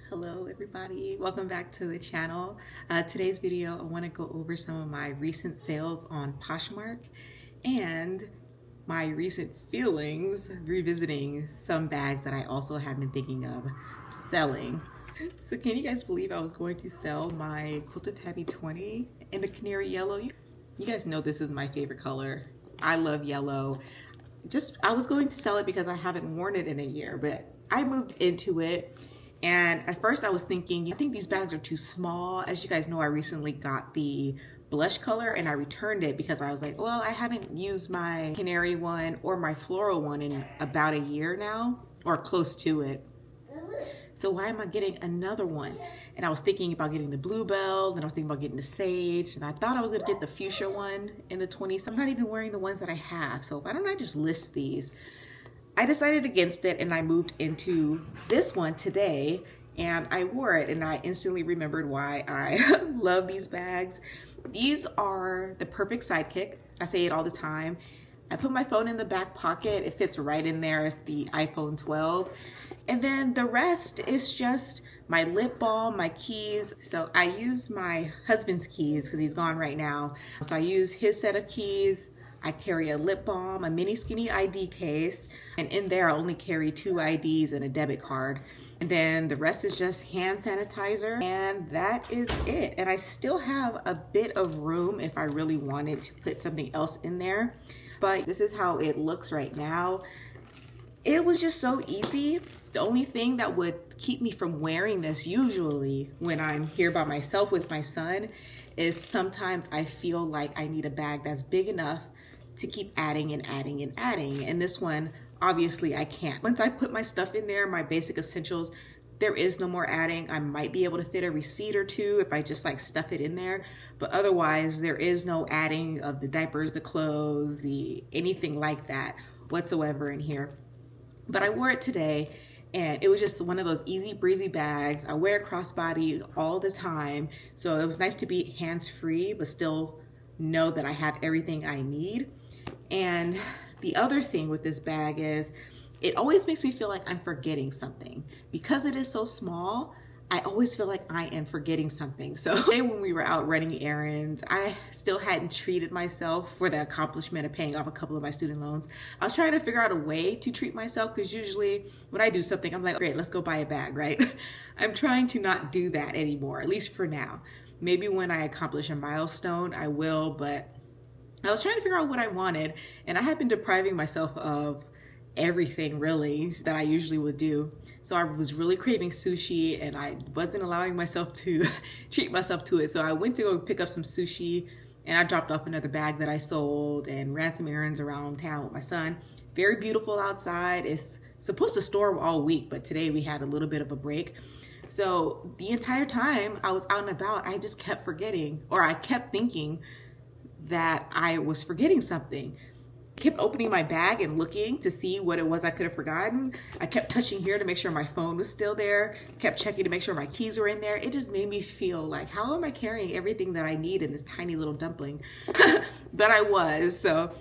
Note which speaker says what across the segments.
Speaker 1: Hello everybody, welcome back to the channel. Today's video I want to go over some of my recent sales on Poshmark and my recent feelings revisiting some bags that I also have been thinking of selling. So can you guys believe I was going to sell my quilted tabby 20 in the canary yellow? You guys know this is my favorite color. I love yellow. I was going to sell it because I haven't worn it in a year, but I moved into it. And at first I was thinking, I think these bags are too small. As you guys know, I recently got the blush color and I returned it because I was like, well, I haven't used my canary one or my floral one in about a year now, or close to it. So why am I getting another one? And I was thinking about getting the bluebell, and I was thinking about getting the sage, and I thought I was gonna get the fuchsia one in the 20s. I'm not even wearing the ones that I have. So why don't I just list these? I decided against it and I moved into this one today and I wore it and I instantly remembered why I love these bags. These are the perfect sidekick. I say it all the time. I put my phone in the back pocket. It fits right in there as the iPhone 12. And then the rest is just my lip balm, my keys. So I use my husband's keys because he's gone right now. So I use his set of keys. I carry a lip balm, a mini skinny ID case, and in there I only carry 2 IDs and a debit card. And then the rest is just hand sanitizer, and that is it. And I still have a bit of room if I really wanted to put something else in there. But this is how it looks right now. It was just so easy. The only thing that would keep me from wearing this usually when I'm here by myself with my son is sometimes I feel like I need a bag that's big enough to keep adding and adding and adding. And this one, obviously I can't. Once I put my stuff in there, my basic essentials, there is no more adding. I might be able to fit a receipt or two if I just like stuff it in there. But otherwise, there is no adding of the diapers, the clothes, anything like that whatsoever in here. But I wore it today and it was just one of those easy breezy bags. I wear a crossbody all the time. So it was nice to be hands-free, but still know that I have everything I need. And the other thing with this bag is it always makes me feel like I'm forgetting something. Because it is so small, I always feel like I am forgetting something. So today when we were out running errands, I still hadn't treated myself for the accomplishment of paying off a couple of my student loans. I was trying to figure out a way to treat myself because usually when I do something, I'm like, great, let's go buy a bag, right? I'm trying to not do that anymore, at least for now. Maybe when I accomplish a milestone, I will, but I was trying to figure out what I wanted, and I had been depriving myself of everything really that I usually would do. So I was really craving sushi and I wasn't allowing myself to treat myself to it. So I went to go pick up some sushi and I dropped off another bag that I sold and ran some errands around town with my son. Very beautiful outside. It's supposed to storm all week, but today we had a little bit of a break. So the entire time I was out and about, I just kept forgetting, or I kept thinking that I was forgetting something. I kept opening my bag and looking to see what it was I could have forgotten. I kept touching here to make sure my phone was still there. Kept checking to make sure my keys were in there. It just made me feel like, how am I carrying everything that I need in this tiny little dumpling? But I was, so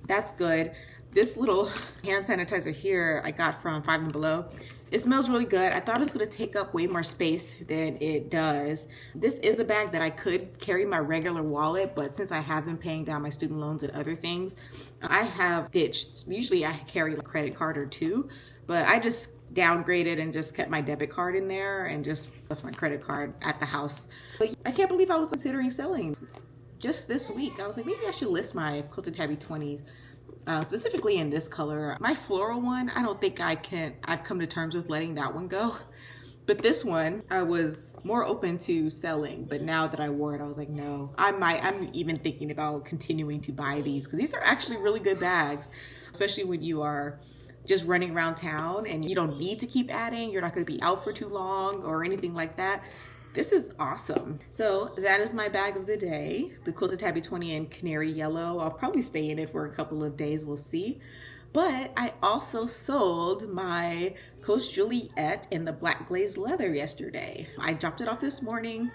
Speaker 1: that's good. This little hand sanitizer here I got from Five and Below. It smells really good. I thought it was gonna take up way more space than it does. This is a bag that I could carry my regular wallet, but since I have been paying down my student loans and other things, I have ditched. Usually I carry a credit card or two, but I just downgraded and just kept my debit card in there and just left my credit card at the house. But I can't believe I was considering selling. Just this week, I was like, maybe I should list my quilted tabby 20s. Specifically in this color. My floral one, I don't think I've come to terms with letting that one go. But this one, I was more open to selling, but now that I wore it, I was like, no, I'm even thinking about continuing to buy these because these are actually really good bags, especially when you are just running around town and you don't need to keep adding, you're not gonna be out for too long or anything like that. This is awesome. So that is my bag of the day, the quilted tabby 20 in canary yellow. I'll probably stay in it for a couple of days, we'll see. But I also sold my Coach Juliet in the black glazed leather yesterday. I dropped it off this morning.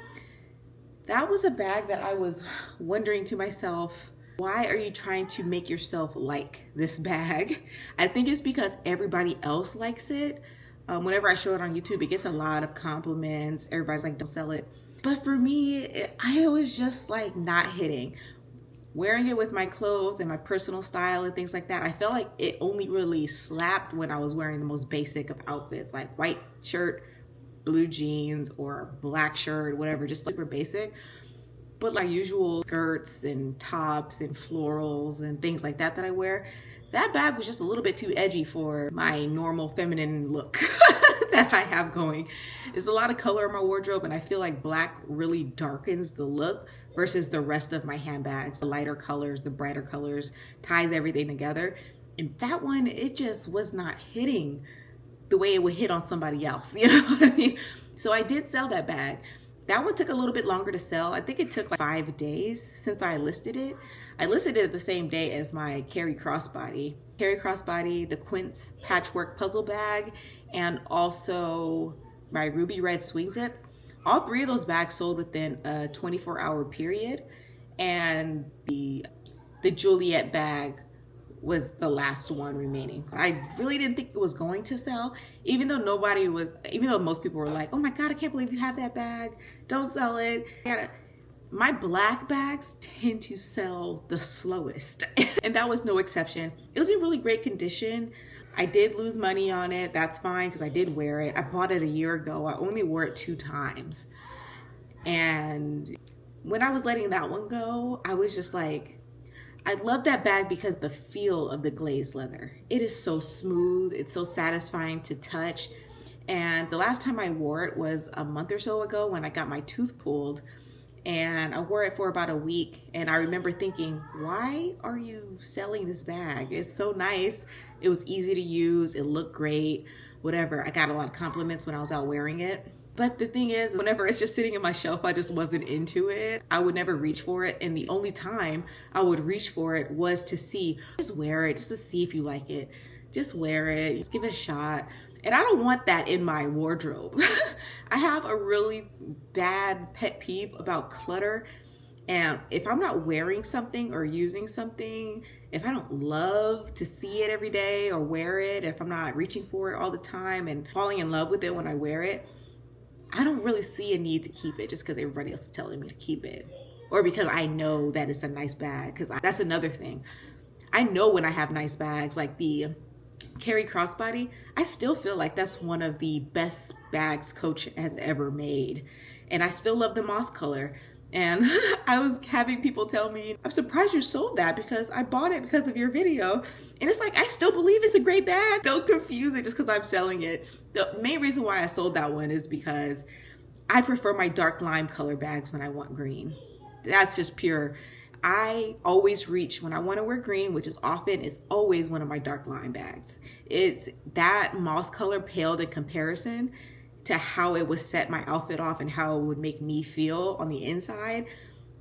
Speaker 1: That was a bag that I was wondering to myself, why are you trying to make yourself like this bag? I think it's because everybody else likes it, Whenever I show it on YouTube, it gets a lot of compliments. Everybody's like, don't sell it. But for me, I was just like not hitting. Wearing it with my clothes and my personal style and things like that, I felt like it only really slapped when I was wearing the most basic of outfits, like white shirt, blue jeans, or black shirt, whatever, just super basic. But like usual skirts and tops and florals and things like that I wear, that bag was just a little bit too edgy for my normal feminine look that I have going. There's a lot of color in my wardrobe, and I feel like black really darkens the look versus the rest of my handbags. The lighter colors, the brighter colors, ties everything together. And that one, it just was not hitting the way it would hit on somebody else. You know what I mean? So I did sell that bag. That one took a little bit longer to sell. I think it took like 5 days since I listed it. I listed it the same day as my Canary crossbody. Canary crossbody, the quince patchwork puzzle bag, and also my ruby red swing zip. All 3 of those bags sold within a 24-hour period. And the Juliet bag was the last one remaining. I really didn't think it was going to sell, even though most people were like, oh my God, I can't believe you have that bag. Don't sell it. My black bags tend to sell the slowest. And that was no exception. It was in really great condition. I did lose money on it. That's fine because I did wear it. I bought it a year ago. I only wore it 2 times. And when I was letting that one go, I was just like, I love that bag because the feel of the glazed leather. It is so smooth. It's so satisfying to touch. And the last time I wore it was a month or so ago when I got my tooth pulled. And I wore it for about a week. And I remember thinking, why are you selling this bag? It's so nice. It was easy to use. It looked great, whatever. I got a lot of compliments when I was out wearing it. But the thing is, whenever it's just sitting in my shelf, I just wasn't into it. I would never reach for it. And the only time I would reach for it was to see, just wear it, just to see if you like it. Just wear it, just give it a shot. And I don't want that in my wardrobe. I have a really bad pet peeve about clutter. And if I'm not wearing something or using something, if I don't love to see it every day or wear it, if I'm not reaching for it all the time and falling in love with it when I wear it, I don't really see a need to keep it just because everybody else is telling me to keep it. Or because I know that it's a nice bag, because that's another thing. I know when I have nice bags, like the Canary crossbody, I still feel like that's one of the best bags Coach has ever made. And I still love the moss color. And I was having people tell me, I'm surprised you sold that because I bought it because of your video. And it's like, I still believe it's a great bag. Don't confuse it just because I'm selling it. The main reason why I sold that one is because I prefer my dark lime color bags when I want green. That's just pure. I always reach when I want to wear green, which is always one of my dark lime bags. It's that moss color paled in comparison to how it would set my outfit off and how it would make me feel on the inside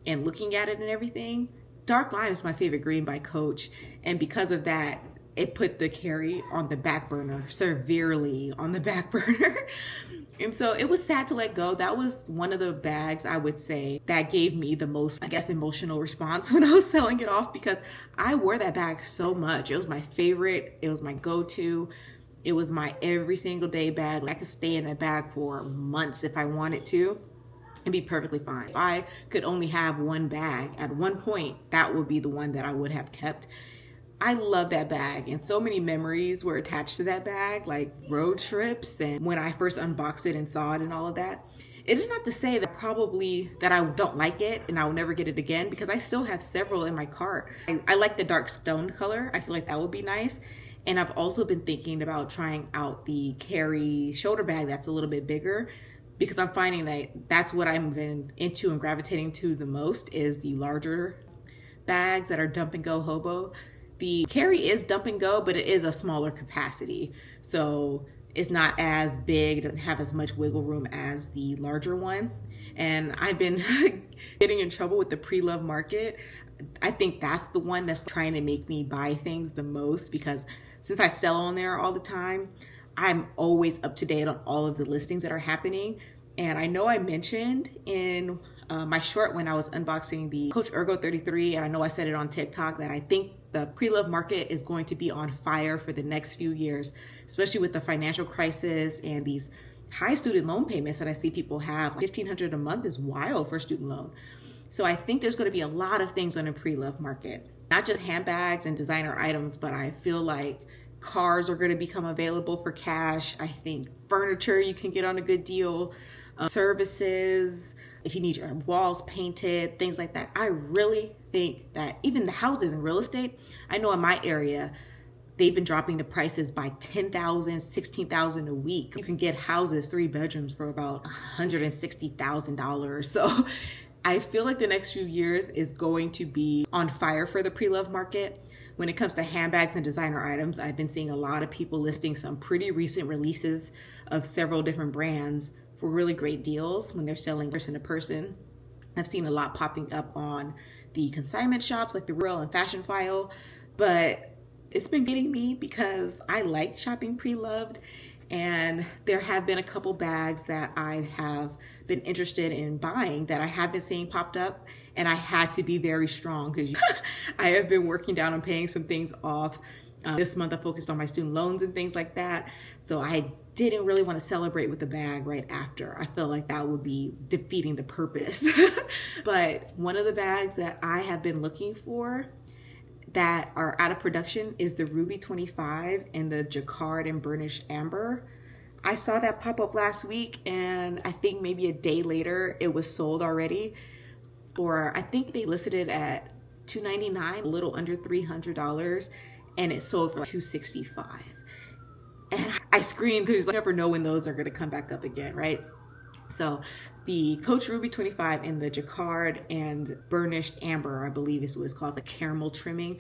Speaker 1: and looking at it and everything. Dark lime is my favorite green by Coach. And because of that, it put the Canary on the back burner, severely on the back burner. And so it was sad to let go. That was one of the bags I would say that gave me the most, I guess, emotional response when I was selling it off, because I wore that bag so much. It was my favorite. It was my go-to. It was my every single day bag. I could stay in that bag for months if I wanted to and be perfectly fine. If I could only have one bag at one point, that would be the one that I would have kept. I love that bag, and so many memories were attached to that bag, like road trips and when I first unboxed it and saw it and all of that. It is not to say that I don't like it and I will never get it again, because I still have several in my cart. I like the dark stone color. I feel like that would be nice. And I've also been thinking about trying out the Canary shoulder bag that's a little bit bigger, because I'm finding that that's what I've been into and gravitating to the most is the larger bags that are dump and go hobo. The Canary is dump and go, but it is a smaller capacity. So it's not as big, it doesn't have as much wiggle room as the larger one. And I've been getting in trouble with the pre-loved market. I think that's the one that's trying to make me buy things the most, because since I sell on there all the time, I'm always up to date on all of the listings that are happening. And I know I mentioned in my short when I was unboxing the Coach Ergo 33, and I know I said it on TikTok that I think the pre-loved market is going to be on fire for the next few years, especially with the financial crisis and these high student loan payments that I see people have. $1,500 a month is wild for a student loan. So I think there's going to be a lot of things on the pre-loved market, not just handbags and designer items, but I feel like cars are going to become available for cash. I think furniture you can get on a good deal, services, if you need your walls painted, things like that. I really think that even the houses and real estate, I know in my area, they've been dropping the prices by $10,000, $16,000 a week. You can get houses, 3 bedrooms for about $160,000. So I feel like the next few years is going to be on fire for the pre-loved market. When it comes to handbags and designer items, I've been seeing a lot of people listing some pretty recent releases of several different brands for really great deals when they're selling person to person. I've seen a lot popping up on the consignment shops like the Real and Fashion File, but it's been getting me because I like shopping pre-loved, and there have been a couple bags that I have been interested in buying that I have been seeing popped up, and I had to be very strong because I have been working down on paying some things off. This month I focused on my student loans and things like that, so I didn't really want to celebrate with the bag right after. I felt like that would be defeating the purpose. But one of the bags that I have been looking for that are out of production is the Ruby 25 in the Jacquard and Burnished Amber. I saw that pop up last week, and I think maybe a day later it was sold already. Or I think they listed it at $299, a little under $300, and it sold for $265. And I screamed because you never know when those are going to come back up again, right? So the Coach Ruby 25 in the Jacquard and Burnished Amber, I believe is what it's called, the caramel trimming.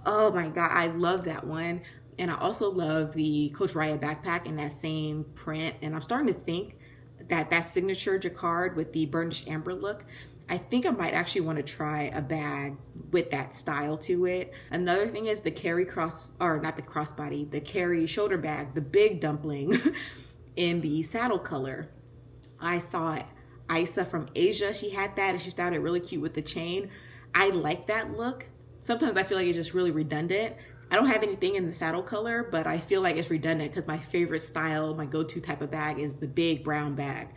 Speaker 1: Oh my God, I love that one. And I also love the Coach Raya backpack in that same print. And I'm starting to think that that signature Jacquard with the Burnished Amber look, I think I might actually want to try a bag with that style to it. Another thing is the carry the carry shoulder bag, the big dumpling in the saddle color. I saw it. Isa from Asia, she had that and she styled it really cute with the chain. I like that look. Sometimes I feel like it's just really redundant. I don't have anything in the saddle color, but I feel like it's redundant because my favorite style, my go-to type of bag is the big brown bag.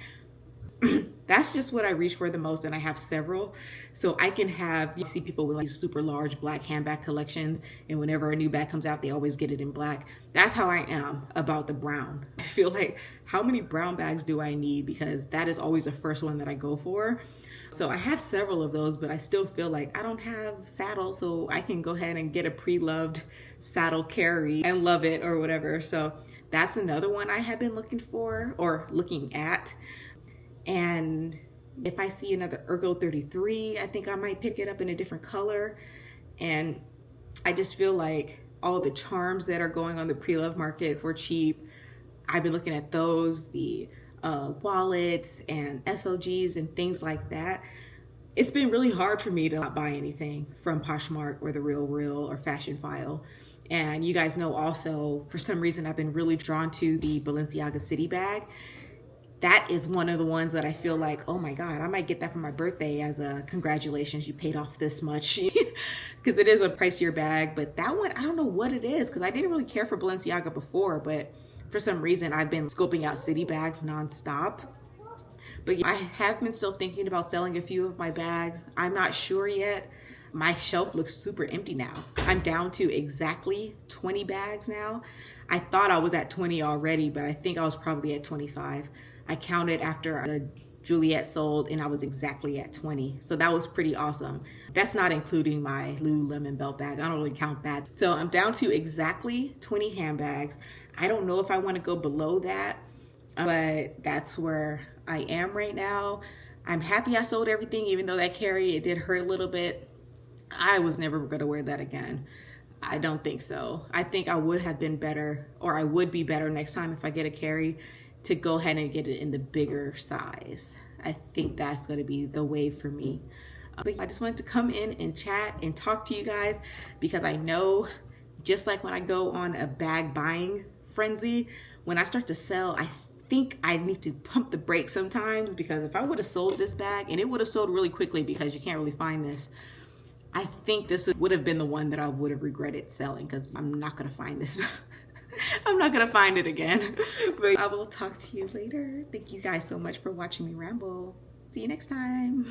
Speaker 1: That's just what I reach for the most, and I have several. So I can have, you see people with like super large black handbag collections, and whenever a new bag comes out, they always get it in black. That's how I am about the brown. I feel like, how many brown bags do I need? Because that is always the first one that I go for. So I have several of those, but I still feel like I don't have saddle, so I can go ahead and get a pre-loved saddle carry and love it or whatever. So that's another one I have been looking for or looking at. And if I see another Ergo 33, I think I might pick it up in a different color. And I just feel like all the charms that are going on the pre-loved market for cheap, I've been looking at those, the wallets and SLGs and things like that. It's been really hard for me to not buy anything from Poshmark or the Real or Fashion File. And you guys know also, for some reason, I've been really drawn to the Balenciaga City bag. That is one of the ones that I feel like, oh my God, I might get that for my birthday as a congratulations, you paid off this much. Because it is a pricier bag. But that one, I don't know what it is, because I didn't really care for Balenciaga before, but for some reason I've been scoping out city bags nonstop. But I have been still thinking about selling a few of my bags. I'm not sure yet. My shelf looks super empty now. I'm down to exactly 20 bags now. I thought I was at 20 already, but I think I was probably at 25. I counted after the Juliet sold and I was exactly at 20. So that was pretty awesome. That's not including my Lululemon belt bag. I don't really count that. So I'm down to exactly 20 handbags. I don't know if I want to go below that, but that's where I am right now. I'm happy I sold everything, even though that carry, it did hurt a little bit. I was never going to wear that again. I don't think so. I think I would have been better, or I would be better next time if I get a carry, to go ahead and get it in the bigger size. I think that's going to be the way for me. But I just wanted to come in and chat and talk to you guys, because I know, just like when I go on a bag buying frenzy, when I start to sell, I think I need to pump the brakes sometimes, because if I would have sold this bag, and it would have sold really quickly because you can't really find this, I think this would have been the one that I would have regretted selling, because I'm not gonna find this. I'm not gonna find it again. But I will talk to you later. Thank you guys so much for watching me ramble. See you next time.